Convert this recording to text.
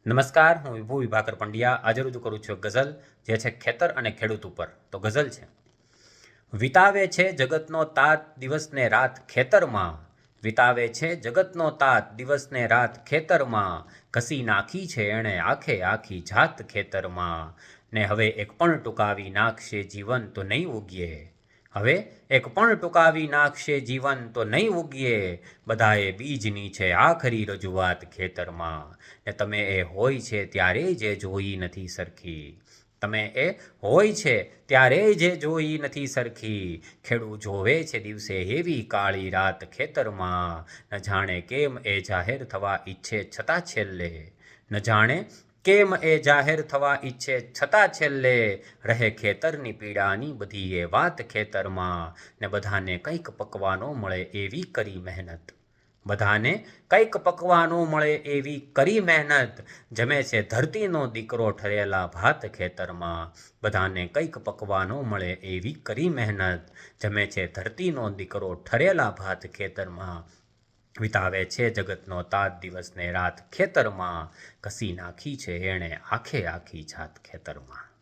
નમસ્કાર, હું વિભુ વિભાકર પંડ્યા આજે રજૂ કરું છું ગઝલ જે છે ખેતર અને ખેડૂત ઉપર. તો ગઝલ છે: વિતાવે છે જગતનો તાત દિવસને રાત ખેતરમાં, વિતાવે છે જગતનો તાત દિવસને રાત ખેતરમાં, ઘસી નાખી છે એણે આખે આખી જાત ખેતરમાં, ને હવે એક પણ ટૂંકાવી નાખશે જીવન તો નહીં ઉગીએ, હવે એક પણ ટૂંકાવી નાખશે જીવન તો નહીં ઉગીએ, બધાએ બીજની છે આખરી રજૂઆત ખેતરમાં, ને તમે એ હોય છે ત્યારે જે જોઈ નથી સરખી, તમે એ હોય છે ત્યારે જે જોઈ નથી સરખી, ખેડૂ જોવે છે દિવસે એવી કાળી રાત ખેતરમાં, ન જાણે કેમ એ જાહેર થવા ઈચ્છે છતાં છેલ્લે, ન જાણે કેમ એ જાહેર થવા ઈચ્છે છતાં છેલ્લે, રહે ખેતરની પીડાની બધી એ વાત ખેતરમાં, ને બધાને કંઈક પકવાનો મળે એવી કરી મહેનત, બધાને કંઈક પકવાનો મળે એવી કરી મહેનત, જમે છે ધરતીનો દીકરો ઠરેલા ભાત ખેતરમાં, બધાને કંઈક પકવાનો મળે એવી કરી મહેનત, જમે છે ધરતીનો દીકરો ઠરેલા ભાત ખેતરમાં, વિતાવે છે જગતનો તાત દિવસને રાત ખેતરમાં, ઘસી નાખી છે એણે આખે આખી જાત ખેતરમાં.